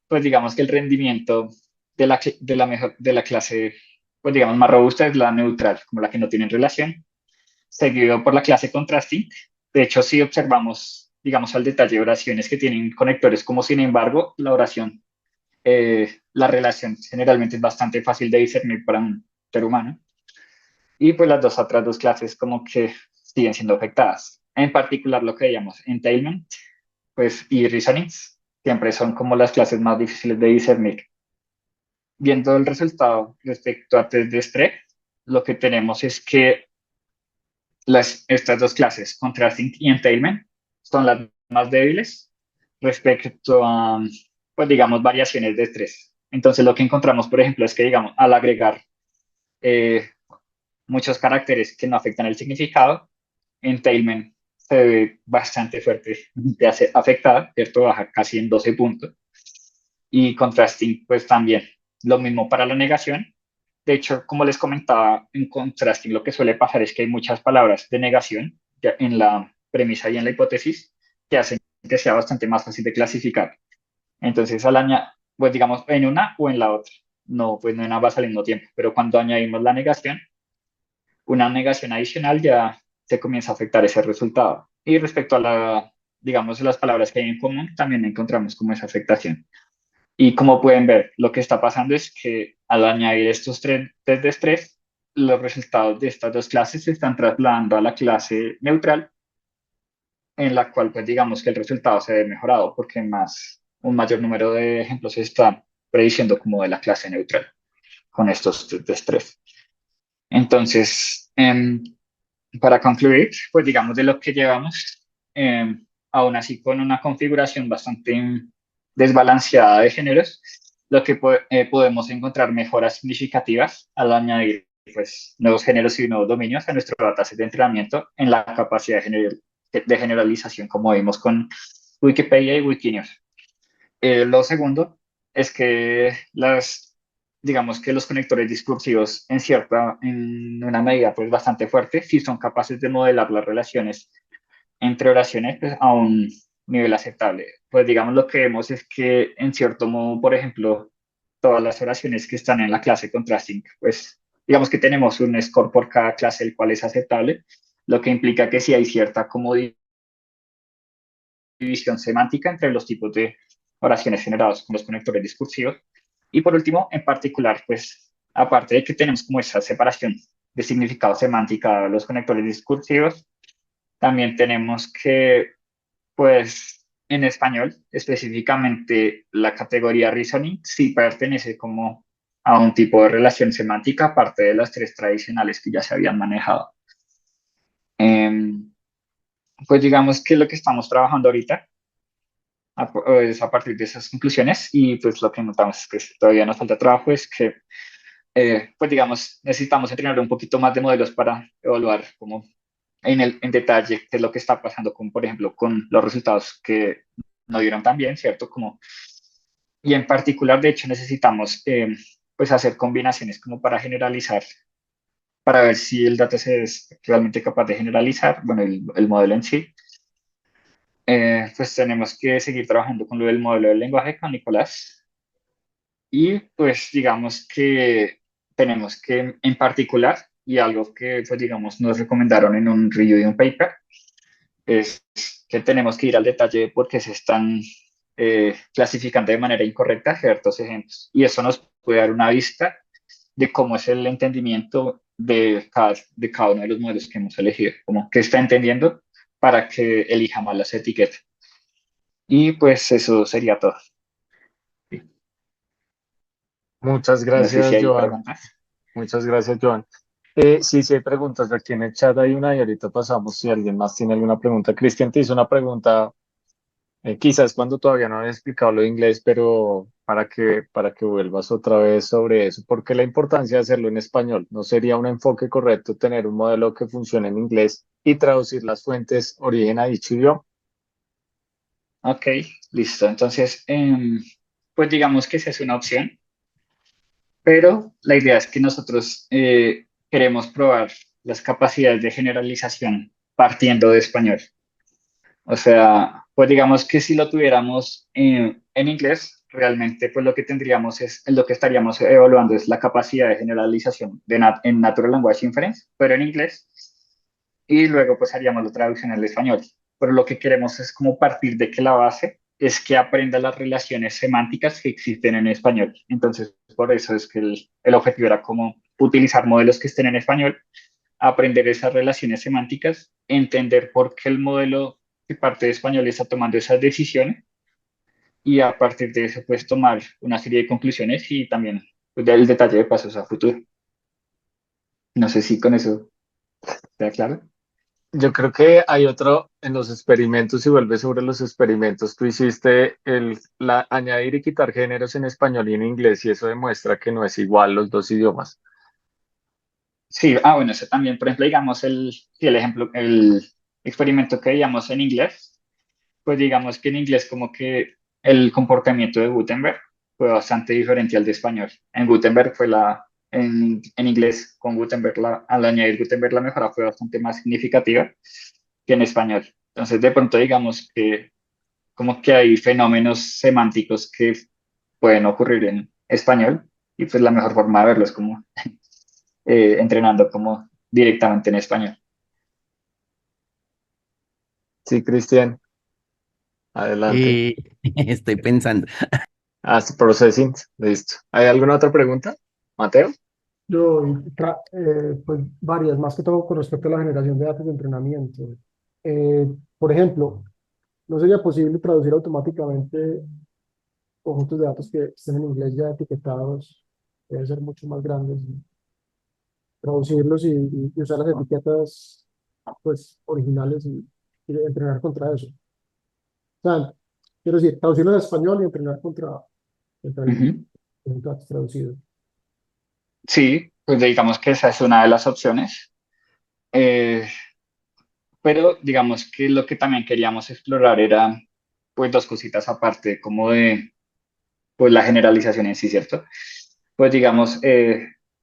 pues digamos que el rendimiento de la clase, pues digamos más robusta es la neutral, como la que no tiene relación, seguido por la clase contrasting. De hecho, si observamos, digamos, al detalle oraciones que tienen conectores como sin embargo, la relación generalmente es bastante fácil de discernir para un ser humano. Y pues las otras dos clases como que siguen siendo afectadas. En particular lo que llamamos entailment, pues, y reasonings, siempre son como las clases más difíciles de discernir. Viendo el resultado respecto a test de estrés, lo que tenemos es que estas dos clases, contrasting y entailment, son las más débiles respecto a, pues digamos, variaciones de estrés. Entonces lo que encontramos, por ejemplo, es que, digamos, al agregar eh, muchos caracteres que no afectan el significado, entailment se ve bastante fuerte, te hace afectada, ¿cierto? Baja casi en 12 puntos. Y contrasting, pues también. Lo mismo para la negación. De hecho, como les comentaba, en contrasting lo que suele pasar es que hay muchas palabras de negación en la premisa y en la hipótesis que hacen que sea bastante más fácil de clasificar. Entonces, al añadir, pues digamos, en una o en la otra. No, pues no en ambas al mismo tiempo. Pero cuando añadimos la negación, una negación adicional ya se comienza a afectar ese resultado. Y respecto a digamos, las palabras que hay en común, también encontramos como esa afectación. Y como pueden ver, lo que está pasando es que al añadir estos tres test de estrés, los resultados de estas dos clases se están trasladando a la clase neutral, en la cual, pues digamos que el resultado se ve mejorado porque un mayor número de ejemplos se está prediciendo como de la clase neutral con estos test de estrés. Entonces, para concluir, pues digamos de lo que llevamos, aún así con una configuración bastante desbalanceada de géneros, lo que podemos encontrar mejoras significativas al añadir pues, nuevos géneros y nuevos dominios a nuestro dataset de entrenamiento en la capacidad de generalización, como vimos con Wikipedia y Wikinews. Lo segundo es que digamos que los conectores discursivos en una medida pues bastante fuerte, sí son capaces de modelar las relaciones entre oraciones pues, a un nivel aceptable. Pues digamos lo que vemos es que en cierto modo, por ejemplo, todas las oraciones que están en la clase contrasting, pues digamos que tenemos un score por cada clase el cual es aceptable, lo que implica que sí hay cierta como división semántica entre los tipos de oraciones generados con los conectores discursivos. Y por último, en particular, pues aparte de que tenemos como esa separación de significado semántica a los conectores discursivos, también tenemos que, pues en español, específicamente la categoría reasoning sí pertenece como a un tipo de relación semántica aparte de las tres tradicionales que ya se habían manejado. Pues digamos que lo que estamos trabajando ahorita es a partir de esas conclusiones y pues lo que notamos es que todavía nos falta trabajo, es que pues digamos necesitamos entrenar un poquito más de modelos para evaluar como en detalle qué es lo que está pasando con, por ejemplo, con los resultados que no dieron tan bien, ¿cierto? Y en particular, de hecho, necesitamos pues hacer combinaciones como para generalizar, para ver si el dataset es realmente capaz de generalizar, bueno, el modelo en sí. Pues tenemos que seguir trabajando con lo del modelo del lenguaje con Nicolás. Y pues digamos que tenemos que, en particular, y algo que pues digamos nos recomendaron en un review de un paper, es que tenemos que ir al detalle de por qué se están clasificando de manera incorrecta ciertos ejemplos. Y eso nos puede dar una vista de cómo es el entendimiento de cada uno de los modelos que hemos elegido, como que está entendiendo para que elija mal las etiquetas. Y pues eso sería todo. Sí. Muchas No sé si gracias, hay Joan. preguntas. Muchas gracias, Joan. Sí, sí hay preguntas. Aquí en el chat hay una y ahorita pasamos si alguien más tiene alguna pregunta. Cristian te hizo una pregunta, quizás cuando todavía no había explicado lo de inglés, pero para que vuelvas otra vez sobre eso. ¿Por qué la importancia de hacerlo en español? ¿No sería un enfoque correcto tener un modelo que funcione en inglés y traducir las fuentes origen a dicho idioma? Ok, listo. Entonces, pues digamos que esa es una opción, pero la idea es que nosotros queremos probar las capacidades de generalización partiendo de español. O sea, pues digamos que si lo tuviéramos en inglés, realmente pues lo que tendríamos es, lo que estaríamos evaluando es la capacidad de generalización en Natural Language Inference, pero en inglés, y luego pues haríamos la traducción al español. Pero lo que queremos es como partir de que la base es que aprenda las relaciones semánticas que existen en español. Entonces, por eso es que el objetivo era como utilizar modelos que estén en español, aprender esas relaciones semánticas, entender por qué el modelo que parte de español está tomando esas decisiones y a partir de eso pues tomar una serie de conclusiones y también pues, dar el detalle de pasos a futuro. No sé si con eso queda claro. Yo creo que hay otro en los experimentos, y vuelve sobre los experimentos, tú hiciste añadir y quitar géneros en español y en inglés, y eso demuestra que no es igual los dos idiomas. Sí, bueno, eso también, por ejemplo, digamos sí, el ejemplo, el experimento que veíamos en inglés, pues digamos que en inglés como que el comportamiento de Gutenberg fue bastante diferente al de español. En Gutenberg en inglés con Gutenberg, al añadir Gutenberg la mejora fue bastante más significativa que en español. Entonces, de pronto digamos que como que hay fenómenos semánticos que pueden ocurrir en español y pues la mejor forma de verlo es como entrenando como directamente en español. Sí, Cristian, adelante. Eh, Estoy pensando. Processing, listo. ¿Hay alguna otra pregunta, Mateo? Yo, pues varias, más que todo con respecto a la generación de datos de entrenamiento. Por ejemplo, ¿no sería posible traducir automáticamente conjuntos de datos que estén en inglés ya etiquetados? Deben ser mucho más grandes. Y traducirlos y usar las etiquetas pues, originales y entrenar contra eso. O sea, quiero decir, traducirlo al español y entrenar contra el Ujú. conjunto de datos traducido. Sí, pues digamos que esa es una de las opciones. Eh, pero digamos que lo que también queríamos explorar era pues dos cositas aparte, como de pues la generalización en sí, ¿cierto? Pues digamos,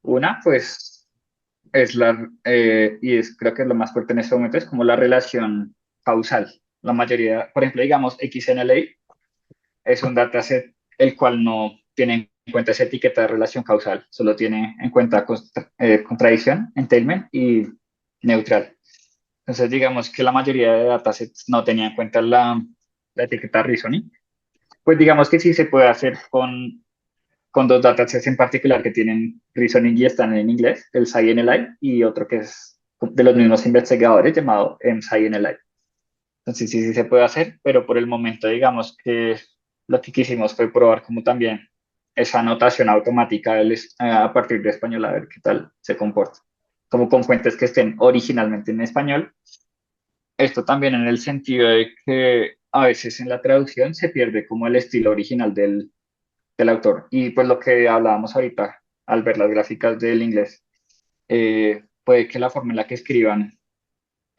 una pues es y es creo que es lo más fuerte en este momento, es como la relación causal. La mayoría, por ejemplo, digamos XNLA es un dataset el cual no tiene en cuenta esa etiqueta de relación causal, solo tiene en cuenta contradicción, entailment y neutral. Entonces, digamos que la mayoría de datasets no tenía en cuenta la etiqueta reasoning. Pues digamos que sí se puede hacer con dos datasets en particular que tienen reasoning y están en inglés, el SciNLI y otro que es de los mismos investigadores llamado MSciNLI. Entonces sí, sí se puede hacer, pero por el momento digamos que lo que quisimos fue probar como también esa anotación automática a partir de español, a ver qué tal se comporta. Como con fuentes que estén originalmente en español. Esto también en el sentido de que a veces en la traducción se pierde como el estilo original del autor. Y pues lo que hablábamos ahorita al ver las gráficas del inglés, puede que la forma en la que escriban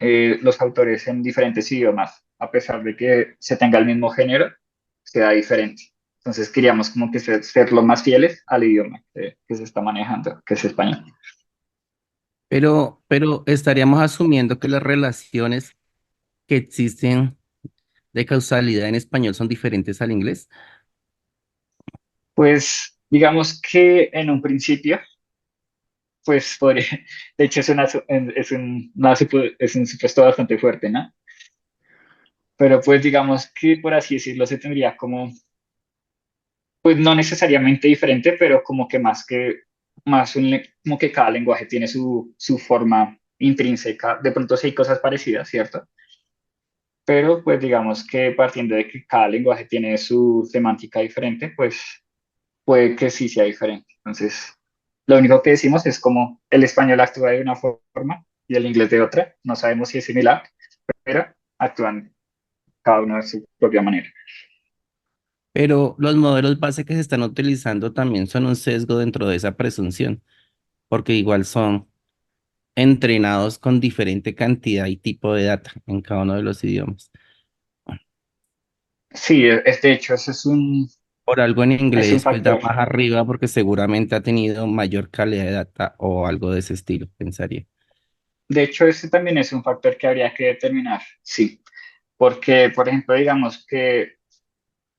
los autores en diferentes idiomas, a pesar de que se tenga el mismo género, sea diferente. Entonces queríamos como que ser lo más fieles al idioma que se está manejando, que es español. Pero estaríamos asumiendo que las relaciones que existen de causalidad en español son diferentes al inglés. Pues digamos que en un principio, pues podría, de hecho es un supuesto bastante fuerte, ¿no? Pero pues digamos que por así decirlo se tendría como pues no necesariamente diferente, pero como que como que cada lenguaje tiene su forma intrínseca. De pronto sí hay cosas parecidas, ¿cierto? Pero pues digamos que partiendo de que cada lenguaje tiene su semántica diferente, pues puede que sí sea diferente. Entonces, lo único que decimos es como el español actúa de una forma y el inglés de otra. No sabemos si es similar, pero actúan cada uno de su propia manera. Pero los modelos base que se están utilizando también son un sesgo dentro de esa presunción, porque igual son entrenados con diferente cantidad y tipo de data en cada uno de los idiomas. Sí, de hecho, ese Por algo en es un inglés, pues da factor. más arriba porque seguramente ha tenido mayor calidad de data o algo de ese estilo, pensaría. De hecho, ese también es un factor que habría que determinar, sí, porque, por ejemplo, digamos que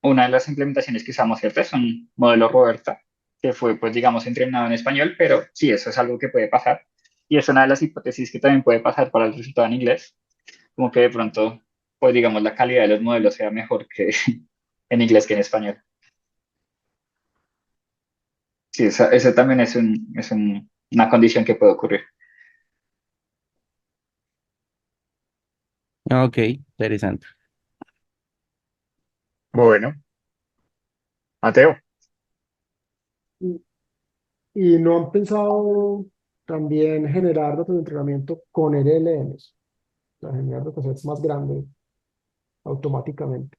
una de las implementaciones que usamos, ¿cierto? Es un modelo Roberta, que fue, pues, digamos, entrenado en español, pero sí, eso es algo que puede pasar. Y es una de las hipótesis que también puede pasar para el resultado en inglés, como que de pronto, pues, digamos, la calidad de los modelos sea mejor que en inglés que en español. Sí, esa también una condición que puede ocurrir. Ok, interesante. Bueno, Mateo. Y, y no han pensado también generar datos de entrenamiento con LLMs, o sea, generar datasets más grandes automáticamente.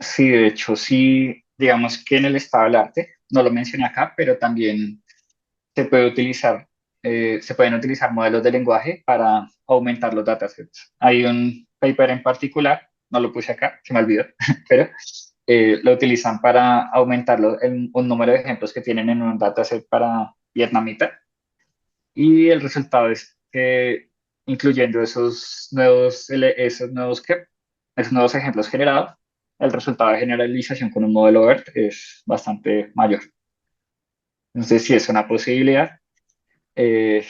Sí, de hecho, sí, digamos que en el estado del arte, no lo mencioné acá, pero también se puede utilizar, se pueden utilizar modelos de lenguaje para aumentar los datasets. Hay un paper en particular, no lo puse acá, se me olvidó, pero lo utilizan para aumentar un número de ejemplos que tienen en un dataset para vietnamita. Y el resultado es que, incluyendo esos nuevos ejemplos generados, el resultado de generalización con un modelo BERT es bastante mayor. Entonces, si es una posibilidad, eh,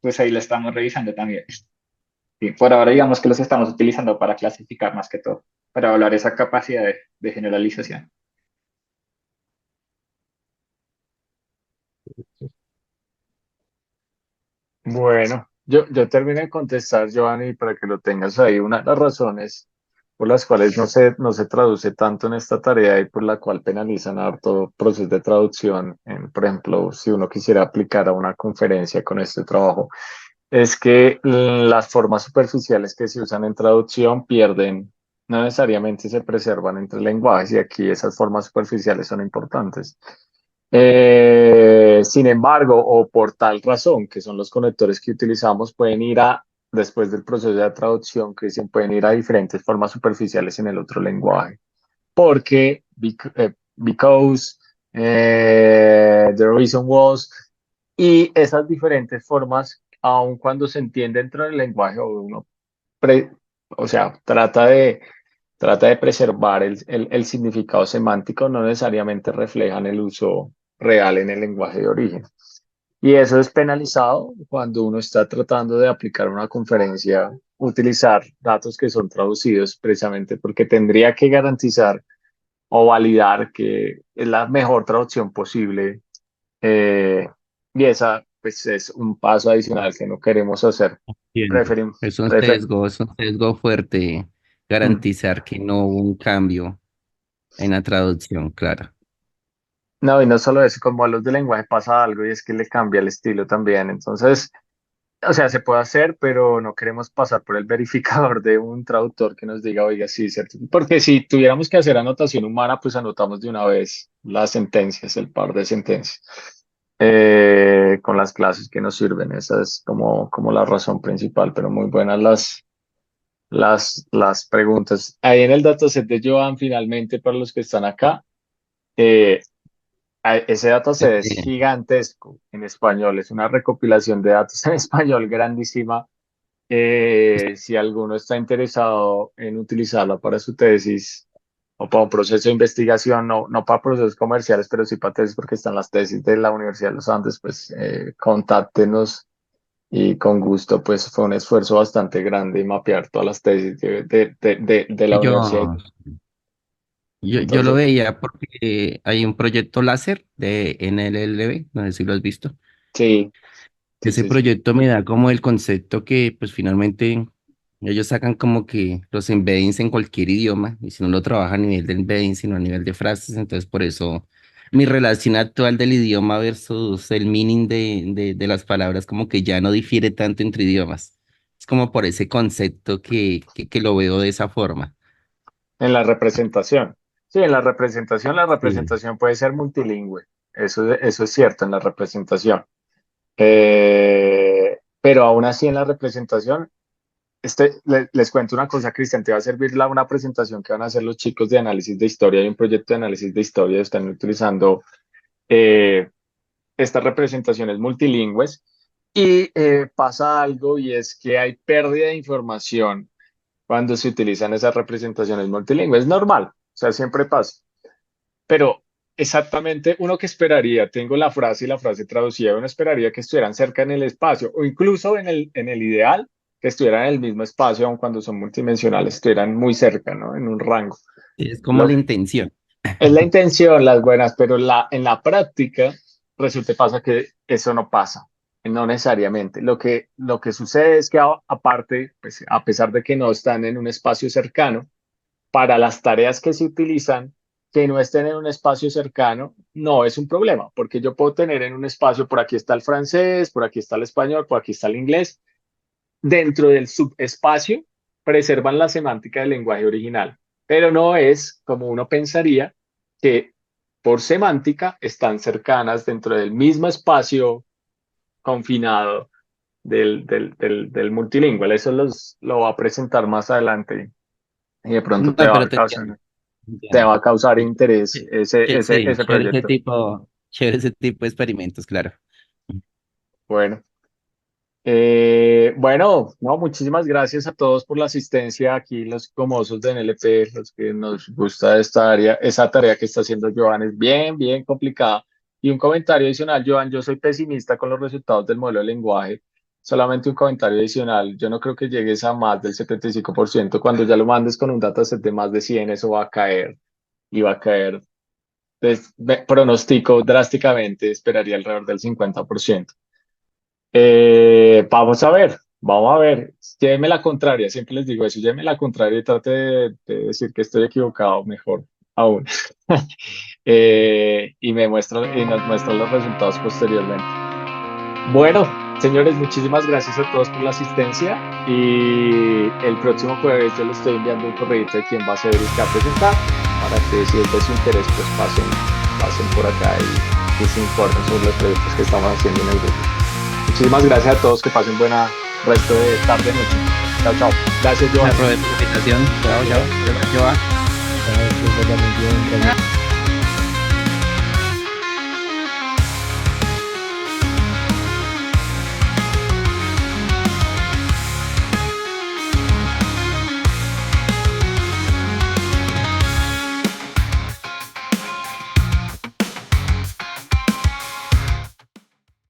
pues ahí la estamos revisando también. Y por ahora, digamos que los estamos utilizando para clasificar más que todo, para evaluar esa capacidad de generalización. Bueno, yo terminé de contestar, Giovanni, para que lo tengas ahí. Una de las razones por las cuales no se traduce tanto en esta tarea y por la cual penalizan harto procesos de traducción, por ejemplo, si uno quisiera aplicar a una conferencia con este trabajo, es que las formas superficiales que se usan en traducción pierden, no necesariamente se preservan entre lenguajes y aquí esas formas superficiales son importantes. Sin embargo, o por tal razón, que son los conectores que utilizamos, pueden ir después del proceso de traducción, que dicen, pueden ir a diferentes formas superficiales en el otro lenguaje. Porque, because, the reason was, y esas diferentes formas, aun cuando se entiende dentro del lenguaje, o uno, pre- o sea, trata de preservar el significado semántico, no necesariamente reflejan el uso real en el lenguaje de origen. Y eso es penalizado cuando uno está tratando de aplicar una conferencia, utilizar datos que son traducidos precisamente porque tendría que garantizar o validar que es la mejor traducción posible. eh, y esa pues es un paso adicional que no queremos hacer. Entiendo. Preferimos, Es un sesgo fuerte garantizar que no hubo un cambio en la traducción, claro. no, y no solo eso, con modelos de lenguaje pasa algo y es que le cambia el estilo también. Entonces, o sea, se puede hacer, pero no queremos pasar por el verificador de un traductor que nos diga, oiga, sí, cierto. Porque si tuviéramos que hacer anotación humana, pues anotamos de una vez las sentencias, el par de sentencias, con las clases que nos sirven. Esa es como la razón principal, pero muy buenas las preguntas. Ahí en el dataset de Joan, finalmente, para los que están acá, eh, ese dataset es Sí. gigantesco en español, es una recopilación de datos en español grandísima. Si alguno está interesado en utilizarla para su tesis o para un proceso de investigación, no para procesos comerciales, pero sí para tesis, porque están las tesis de la Universidad de los Andes, pues contáctenos y con gusto, pues fue un esfuerzo bastante grande mapear todas las tesis de Y la universidad. yo lo Entonces, veía porque hay un proyecto láser de NLLB, no sé si lo has visto. sí, sí, Ese sí, sí. proyecto me da como el concepto que pues finalmente ellos sacan como que los embeddings en cualquier idioma y si no lo trabaja a nivel de embedding, sino a nivel de frases, entonces por eso mi relación actual del idioma versus el meaning de las palabras como que ya no difiere tanto entre idiomas. Es como por ese concepto que lo veo de esa forma. En la representación. Sí, en la Sí. representación puede ser multilingüe. Eso es cierto en la representación. Pero aún así en la representación les cuento una cosa, Cristian, te va a servir una presentación que van a hacer los chicos de análisis de historia. Hay un proyecto de análisis de historia, están utilizando eh, estas representaciones multilingües y pasa algo y es que hay pérdida de información cuando se utilizan esas representaciones multilingües. Es normal, o sea, siempre pasa. Pero exactamente uno que esperaría, tengo la frase y la frase traducida, uno esperaría que estuvieran cerca en el espacio o incluso en el ideal que estuvieran en el mismo espacio, aun cuando son multidimensionales, estuvieran muy cerca, ¿no? En un rango. Es como Lo, la intención. es la intención, las buenas, pero en la práctica resulta pasa que eso no pasa, no necesariamente. Lo que sucede es que aparte, pues, a pesar de que no están en un espacio cercano, para las tareas que se utilizan, que no estén en un espacio cercano, no es un problema, porque yo puedo tener en un espacio, por aquí está el francés, por aquí está el español, por aquí está el inglés. Dentro del subespacio preservan la semántica del lenguaje original, pero no es como uno pensaría que por semántica están cercanas dentro del mismo espacio confinado del multilingüe. Eso lo va a presentar más adelante y de pronto No, pero te entiendo. te Entiendo. va a causar Sí, interés sí, ese proyecto. chévere ese tipo de experimentos, claro. Bueno, no, muchísimas gracias a todos por la asistencia aquí, los gomosos de NLP, los que nos gusta esta área, esa tarea que está haciendo Joan es bien, bien complicada. Y un comentario adicional, Joan, yo soy pesimista con los resultados del modelo de lenguaje. Solamente un comentario adicional, yo no creo que llegues a más del 75%. Cuando ya lo mandes con un dataset de más de 100, eso va a caer y va a caer. Entonces, pronostico drásticamente, esperaría alrededor del 50%. Vamos a ver. Lléveme la contraria, siempre les digo eso, lléveme la contraria y trate de decir que estoy equivocado, mejor aún. Y nos muestran los resultados posteriormente. Bueno, señores, muchísimas gracias a todos por la asistencia y el próximo jueves yo les estoy enviando un correo de quién va a ser el que va a presentar para que si es de su interés pues pasen por acá y se informen sobre los proyectos que estamos haciendo en el grupo. Muchísimas gracias a todos, que pasen buena resto de tarde, noche. Chao, chao. Gracias, Joan. Aprovecho la invitación. Chao, chao. Chao. Que vaya muy bien, gracias.